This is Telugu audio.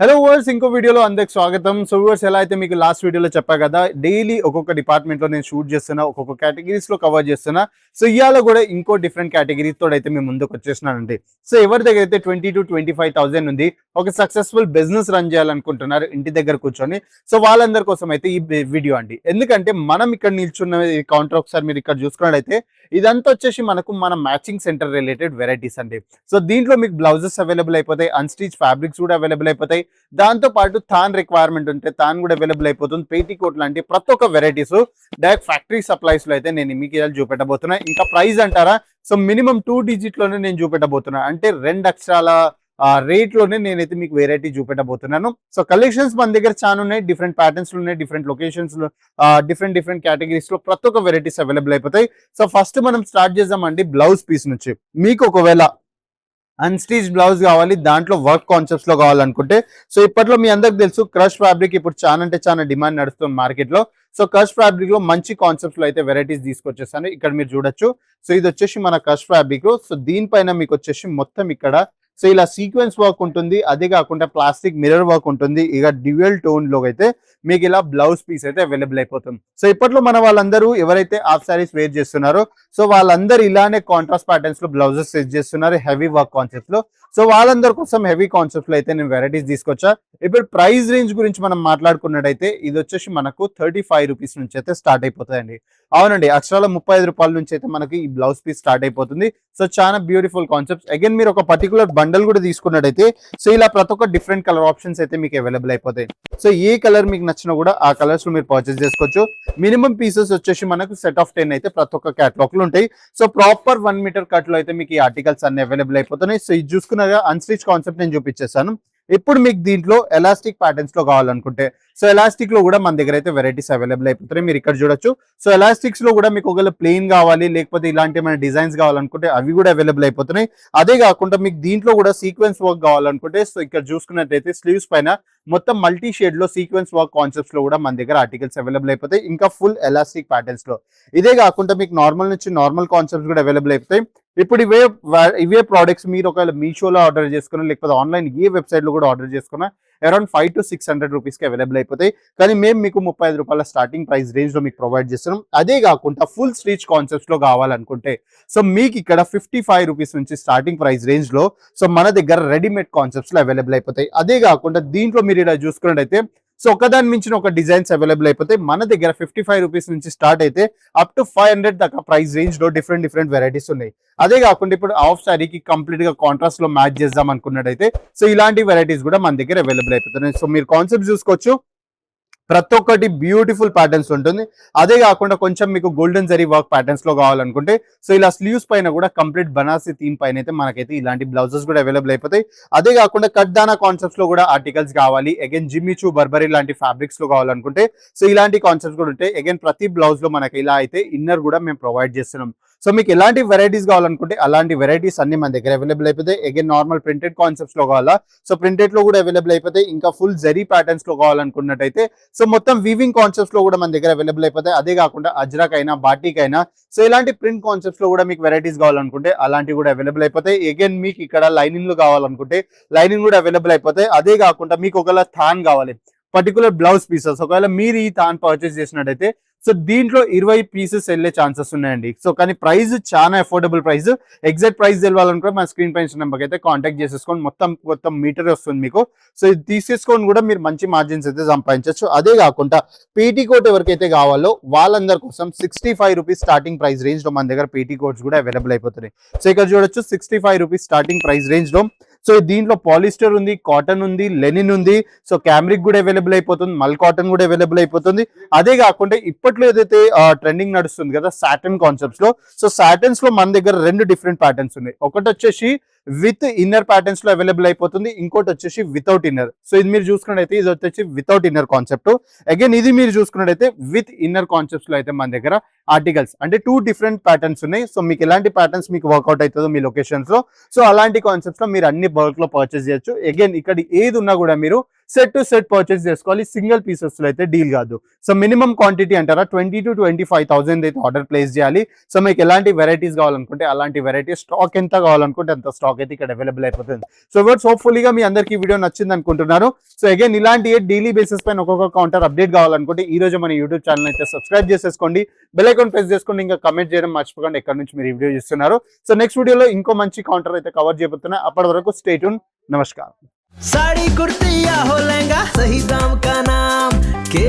హలో వర్స్ ఇంకో వీడియోలో అందరికి స్వాగతం. సో వ్యూవర్స్, ఎలా అయితే మీకు లాస్ట్ వీడియోలో చెప్పా కదా, డైలీ ఒక్కొక్క డిపార్ట్మెంట్ లో నేను షూట్ చేస్తున్నా, ఒక్కొక్క కేటగిరీస్ లో కవర్ చేస్తున్నా. సో ఇవాళ కూడా ఇంకో డిఫరెంట్ కేటగిరీస్ తోడు అయితే మేము ముందుకు వచ్చేసినానండి. సో ఎవరి దగ్గర అయితే 20 to 25,000 ఉంది, ఒక సక్సెస్ఫుల్ బిజినెస్ రన్ చేయాలనుకుంటున్నారు ఇంటి దగ్గర కూర్చొని, సో వాళ్ళందరి కోసం అయితే ఈ వీడియో అండి. ఎందుకంటే మనం ఇక్కడ నిల్చున్న కౌంటర్ ఒకసారి మీరు ఇక్కడ చూసుకున్నట్లయితే ఇదంతా వచ్చేసి మన మ్యాచింగ్ సెంటర్ రిలేటెడ్ వెరైటీస్ అండి. సో దీంట్లో మీకు బ్లౌజెస్ అవైలబుల్ అయిపోతాయి, అన్స్టిచ్ ఫ్యాబ్రిక్స్ కూడా అవైలబుల్ అయిపోతాయి. దాంతో పాటు థాన్ రిక్వైర్మెంట్ ఉంటే థాన్ కూడా అవైలబుల్ అయిపోతుంది. పేటీకోట్ లాంటి ప్రతి ఒక్క వెరైటీస్ డైరెక్ట్ ఫ్యాక్టరీ సప్లైస్ లో అయితే నేను మీకు ఇలా చూపెట్టబోతున్నా. ఇంకా ప్రైస్ అంటారా, సో మినిమం 2 digit లోనే నేను చూపెట్టబోతున్నా. అంటే 2 అక్షరాల రేట్ లోనే నేనైతే మీకు వెరైటీ చూపెట్టబోతున్నాను. సో కలెక్షన్స్ మన దగ్గర చాలా ఉన్నాయి, డిఫరెంట్ ప్యాటర్న్స్ లో ఉన్నాయి, డిఫరెంట్ లొకేషన్స్ లో, డిఫరెంట్ కేటగిరీస్ లో ప్రతి ఒక్క వెరైటీస్ అవైలబుల్ అయిపోతాయి. సో ఫస్ట్ మనం స్టార్ట్ చేద్దామండి బ్లౌజ్ పీస్ నుంచి. మీకు ఒకవేళ అన్స్టిచ్ బ్లౌజ్ కావాలి, దాంట్లో వర్క్ కాన్సెప్ట్స్ లో కావాలనుకుంటే, సో ఇప్పట్లో మీ అందరికి తెలుసు క్రష్ ఫ్యాబ్రిక్ ఇప్పుడు చాలా అంటే చాలా డిమాండ్ నడుస్తుంది మార్కెట్ లో. సో క్రష్ ఫ్యాబ్రిక్ లో మంచి కాన్సెప్ట్స్ లో అయితే వెరైటీస్ తీసుకొచ్చేస్తాను. ఇక్కడ మీరు చూడొచ్చు. సో ఇది వచ్చేసి మన క్రష్ ఫ్యాబ్రిక్. సో దీనిపైన మీకు వచ్చేసి మొత్తం ఇక్కడ సో ఇలా సీక్వెన్స్ వర్క్ ఉంటుంది, అదే కాకుండా ప్లాస్టిక్ మిర్రర్ వర్క్ ఉంటుంది. ఇక డ్యూయల్ టోన్ లో అయితే మీకు ఇలా బ్లౌజ్ పీస్ అయితే అవైలబుల్ అయిపోతుంది. సో ఇప్పట్లో మన వాళ్ళందరూ ఎవరైతే హాఫ్ సారీస్ వేర్ చేస్తున్నారో, సో వాళ్ళందరూ ఇలానే కాంట్రాస్ట్ ప్యాటర్న్స్ లో బ్లౌజెస్ సెట్ చేస్తున్నారు హెవీ వర్క్ కాన్సెప్ట్ లో. సో వాళ్ళందరి కోసం హెవీ కాన్సెప్ట్ లో అయితే నేను వెరైటీస్ తీసుకొచ్చా. ఇప్పుడు ప్రైస్ రేంజ్ గురించి మనం మాట్లాడుకున్నట్టయితే ఇది వచ్చేసి మనకు 35 రూపీస్ నుంచి అయితే స్టార్ట్ అయిపోతుందండి. అవునండి, అక్షరాల 35 రూపాయల నుంచి అయితే మనకి ఈ బ్లౌజ్ పీస్ స్టార్ట్ అయిపోతుంది. సో చాలా బ్యూటిఫుల్ కాన్సెప్ట్స్. అగైన్ మీరు ఒక పర్టికులర్ బండల్ కూడా తీసుకున్నట్టయితే సో ఇలా ప్రతి ఒక్క డిఫరెంట్ కలర్ ఆప్షన్స్ అయితే మీకు అవైలబుల్ అయిపోతాయి. సో ఏ కలర్ మీకు నచ్చినా కూడా ఆ కలర్స్ లో మీరు పర్చేస్ చేసుకోవచ్చు. మినిమం పీసెస్ వచ్చేసి మనకు సెట్ ఆఫ్ 10 అయితే ప్రతి ఒక్క క్యాటలాగ్ లో ఉంటాయి. సో ప్రాపర్ 1 మీటర్ కట్ లో అయితే మీకు ఈ ఆర్టికల్స్ అన్ని అవైలబుల్ అయిపోతున్నాయి. సో ఇది చూసుకున్నారా, అన్స్టిచ్ కాన్సెప్ట్ నేను చూపించేస్తాను. ఇప్పుడు మీకు దీంట్లో ఎలాస్టిక్ ప్యాటర్న్స్ లో కావాలనుకుంటే, సో ఎలాస్టిక్ లో కూడా మన దగ్గర అయితే వెరైటీస్ అవైలబుల్ అయిపోతాయి. మీరు ఇక్కడ చూడొచ్చు. సో ఎలాస్టిక్స్ లో కూడా మీకు ఒకవేళ ప్లెయిన్ కావాలి, లేకపోతే ఇలాంటి మన డిజైన్స్ కావాలనుకుంటే అవి కూడా అవైలబుల్ అయిపోతున్నాయి. అదే కాకుండా మీకు దీంట్లో కూడా సీక్వెన్స్ వర్క్ కావాలనుకుంటే, సో ఇక్కడ చూసుకున్నట్లయితే స్లీవ్స్ పైన మొత్తం మల్టీ షేడ్ లో సీక్వెన్స్ వర్క్ కాన్సెప్ట్స్ లో కూడా మన దగ్గర ఆర్టికల్స్ అవైలబుల్ అయిపోతాయి, ఇంకా ఫుల్ ఎలాస్టిక్ ప్యాటర్న్స్ లో. ఇదే కాకుండా మీకు నార్మల్ నుంచి నార్మల్ కాన్సెప్ట్స్ కూడా అవైలబుల్ అయిపోతాయి. ఇప్పుడు ఇవే ప్రోడక్ట్స్ మీరు ఒకవేళ మీషోలో ఆర్డర్ చేసుకున్నా, లేకపోతే ఆన్లైన్ ఏ వెబ్సైట్ లో కూడా ఆర్డర్ చేసుకున్నా అరౌండ్ 500 to 600 రూపీస్ కి అవైలబుల్ అయిపోతాయి. కానీ మేము మీకు 35 రూపాయల స్టార్టింగ్ ప్రైస్ రేంజ్ లో మీకు ప్రొవైడ్ చేస్తున్నాం. అదే కాకుండా ఫుల్ స్టిచ్ కాన్సెప్ట్స్ లో కావాలనుకుంటే సో మీకు ఇక్కడ 55 రూపీస్ నుంచి స్టార్టింగ్ ప్రైస్ రేంజ్ లో సో మన దగ్గర రెడీమేడ్ కాన్సెప్ట్స్ లో అవైలబుల్ అయిపోతాయి. అదే కాకుండా దీంట్లో మీరు ఇలా చూసుకున్నట్టయితే సో ఒకదాని మించిన ఒక డిజైన్స్ అవైలబుల్ అయిపోతాయి. మన దగ్గర 55 రూపీస్ నుంచి స్టార్ట్ అయితే అప్ టు 500 దాకా ప్రైస్ రేంజ్ లో డిఫరెంట్ వెరైటీస్ ఉన్నాయి. అదే కాకుండా ఇప్పుడు హాఫ్ సారీకి కంప్లీట్ గా కాంట్రాస్ట్ లో మ్యాచ్ చేద్దాం అనుకున్నట్టయితే సో ఇలాంటి వెరైటీస్ కూడా మన దగ్గర అవైలబుల్ అయిపోతున్నాయి. సో మీరు కాన్సెప్ట్ చూసుకోవచ్చు, ప్రతి ఒక్కటి బ్యూటిఫుల్ ప్యాటర్న్స్ ఉంటుంది. అదే కాకుండా కొంచెం మీకు గోల్డెన్ జరీ వర్క్ ప్యాటర్న్స్ లో కావాలనుకుంటే సో ఇలా స్లీవ్స్ పైన కూడా కంప్లీట్ బనారసి థీమ్ పైన అయితే మనకైతే ఇలాంటి బ్లౌజెస్ కూడా అవైలబుల్ అయిపోతాయి. అదే కాకుండా కట్దానా కాన్సెప్ట్స్ లో కూడా ఆర్టికల్స్ కావాలి, అగైన్ జిమ్మిచూ బర్బరీ లాంటి ఫ్యాబ్రిక్స్ లో కావాలనుకుంటే సో ఇలాంటి కాన్సెప్ట్స్ కూడా ఉంటాయి. అగైన్ ప్రతి బ్లౌజ్ లో మనకి ఇలా అయితే ఇన్నర్ కూడా మేము ప్రొవైడ్ చేస్తున్నాం. సో మీకు ఎలాంటి వెరైటీస్ కావాలనుకుంటే అలాంటి వెరైటీస్ అన్ని మన దగ్గర అవైలబుల్ అయిపోతాయి. అగైన్ నార్మల్ ప్రింటెడ్ కాన్సెప్ట్స్ లో కావాలా, సో ప్రింటెడ్ లో కూడా అవైలబుల్ అయిపోతాయి. ఇంకా ఫుల్ జరీ ప్యాటర్న్స్ లో కావాలనుకున్నట్టయితే సో మొత్తం వీవింగ్ కాన్సెప్ట్స్ లో కూడా మన దగ్గర అవైలబుల్ అయిపోతాయి. అదే కాకుండా అజ్రక్ అయినా బాటిక్ అయినా సో ఇలాంటి ప్రింట్ కాన్సెప్ట్స్ లో కూడా మీకు వెరైటీస్ కావాలనుకుంటే అలాంటివి కూడా అవైలబుల్ అయిపోతాయి. అగైన్ మీకు ఇక్కడ లైనింగ్ లో కావాలనుకుంటే లైనింగ్ కూడా అవైలబుల్ అయిపోతాయి. అదే కాకుండా మీకు ఒకవేళ థాన్ కావాలి, పర్టికులర్ బ్లౌజ్ పీసెస్ ఒకవేళ మీరు ఈ థాన్ పర్చేస్ చేసినట్టయితే సో దీంట్లో 20 పీసెస్ వెళ్ళే ఛాన్సెస్ ఉన్నాయండి. సో కానీ ప్రైస్ చాలా అఫోర్డబుల్ ప్రైస్. ఎగ్జాక్ట్ ప్రైస్ తెలవాలనుకుంటే మన స్క్రీన్ పైన నెంబర్కి అయితే కాంటాక్ట్ చేసేసుకోండి. మొత్తం మీటర్ వస్తుంది మీకు. సో ఇది తీసేసుకొని కూడా మీరు మంచి మార్జిన్స్ అయితే సంపాదించవచ్చు. అదే కాకుండా పేటీకోట్ ఎవరికైతే కావాలో వాళ్ళందరి కోసం 65 రూపీస్ స్టార్టింగ్ ప్రైస్ రేంజ్ లో మన దగ్గర పేటీకోట్స్ కూడా అవైలబుల్ అయిపోతున్నాయి. సో ఇక్కడ చూడొచ్చు 65 రూపీస్ స్టార్టింగ్ ప్రైస్ రేంజ్ లో. సో దీంట్లో పాలిస్టర్ ఉంది, కాటన్ ఉంది, లెనిన్ ఉంది, సో క్యామ్రిక్ కూడా అవైలబుల్ అయిపోతుంది, మల్ కాటన్ కూడా అవైలబుల్ అయిపోతుంది. అదే కాకుండా ఇప్పట్లో ఏదైతే ట్రెండింగ్ నడుస్తుంది కదా సాటన్ కాన్సెప్ట్స్ లో, సో సాటన్స్ లో మన దగ్గర 2 డిఫరెంట్ ప్యాటర్న్స్ ఉన్నాయి. ఒకటి వచ్చేసి విత్ ఇన్నర్ ప్యాటర్న్స్ లో అవైలబుల్ అయిపోతుంది, ఇంకోటి వచ్చేసి వితౌట్ ఇన్నర్. సో ఇది మీరు చూసుకున్నట్టయితే ఇది వచ్చేసి వితౌట్ ఇన్నర్ కాన్సెప్ట్. అగైన్ ఇది మీరు చూసుకున్నట్టయితే విత్ ఇన్నర్ కాన్సెప్ట్స్ లో అయితే మన దగ్గర ఆర్టికల్స్ అంటే 2 డిఫరెంట్ ప్యాటర్న్స్ ఉన్నాయి. సో మీకు ఎలాంటి ప్యాటర్న్స్ మీకు వర్కౌట్ అవుతుందో మీ లొకేషన్స్ లో సో అలాంటి కాన్సెప్ట్స్ లో మీరు అన్ని బల్క్ లో పర్చేస్ చేయొచ్చు. అగైన్ ఇక్కడ ఏది ఉన్నా కూడా మీరు సెట్ టు సెట్ పర్చేస్ చేసుకోవాలి, సింగిల్ పీసెస్ లో అయితే డీల్ కాదు. సో మినిమం క్వాంటిటీ అంటారా 20 to 25,000 అయితే ఆర్డర్ ప్లేస్ చేయాలి. సో మీకు ఎలాంటి వెరైటీస్ కావాలనుకుంటే అలాంటి వెరైటీ, స్టాక్ ఎంత కావాలనుకుంటే అంత స్టాక్ అయితే ఇక్కడ అవైలబుల్ అయిపోతుంది. సో వర్డ్స్ హోప్ఫుల్లీగా మీ అందరికీ వీడియో నచ్చింది అనుకుంటున్నారు. సో అగైన్ ఇలాంటి డైలీ బేసిస్ పైన ఒక్కొక్క కౌంటర్ అప్డేట్ కావాలనుకుంటే ఈ రోజు మన యూట్యూబ్ ఛానల్ అయితే సబ్స్క్రైబ్ చేసేసుకోండి, బెల్ ఐకాన్ ప్రెస్ చేసుకోండి, ఇంకా కమెంట్ చేయడం మర్చిపోకండి ఎక్కడ నుంచి మీరు ఈ వీడియో చూస్తున్నారు. సో నెక్స్ట్ వీడియోలో ఇంకో మంచి కౌంటర్ అయితే కవర్ చేయబోతున్నా. అప్పటి వరకు స్టే ట్యూన్. నమస్కారం. साड़ी कुर्ती या हो लहंगा, सही दाम का नाम के